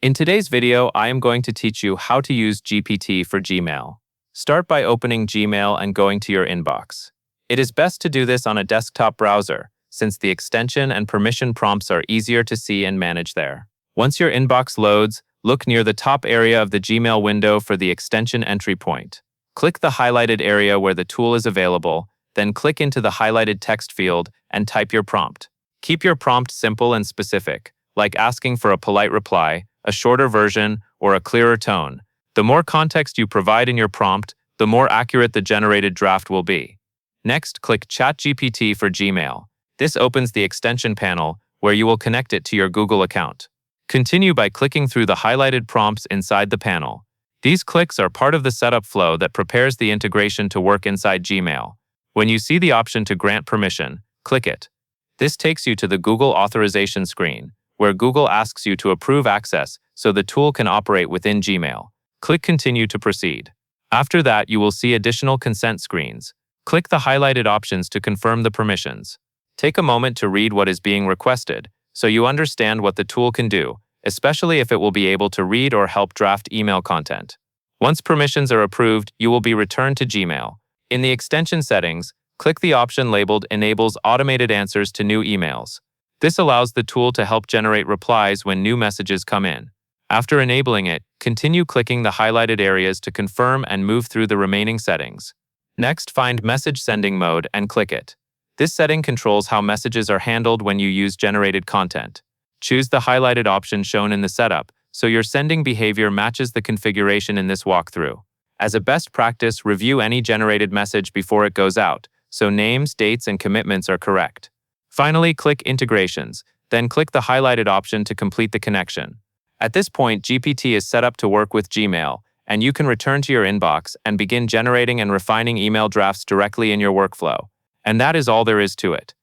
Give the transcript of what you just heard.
In today's video, I am going to teach you how to use GPT for Gmail. Start by opening Gmail and going to your inbox. It is best to do this on a desktop browser, since the extension and permission prompts are easier to see and manage there. Once your inbox loads, look near the top area of the Gmail window for the extension entry point. Click the highlighted area where the tool is available, then click into the highlighted text field and type your prompt. Keep your prompt simple and specific, like asking for a polite reply, a shorter version, or a clearer tone. The more context you provide in your prompt, the more accurate the generated draft will be. Next, click ChatGPT for Gmail. This opens the extension panel, where you will connect it to your Google account. Continue by clicking through the highlighted prompts inside the panel. These clicks are part of the setup flow that prepares the integration to work inside Gmail. When you see the option to grant permission, click it. This takes you to the Google authorization screen, where Google asks you to approve access so the tool can operate within Gmail. Click Continue to proceed. After that, you will see additional consent screens. Click the highlighted options to confirm the permissions. Take a moment to read what is being requested, so you understand what the tool can do, especially if it will be able to read or help draft email content. Once permissions are approved, you will be returned to Gmail. In the extension settings, click the option labeled Enables Automated Answers to New Emails. This allows the tool to help generate replies when new messages come in. After enabling it, continue clicking the highlighted areas to confirm and move through the remaining settings. Next, find Message Sending Mode and click it. This setting controls how messages are handled when you use generated content. Choose the highlighted option shown in the setup, so your sending behavior matches the configuration in this walkthrough. As a best practice, review any generated message before it goes out, so names, dates, and commitments are correct. Finally, click Integrations, then click the highlighted option to complete the connection. At this point, GPT is set up to work with Gmail, and you can return to your inbox and begin generating and refining email drafts directly in your workflow. And that is all there is to it.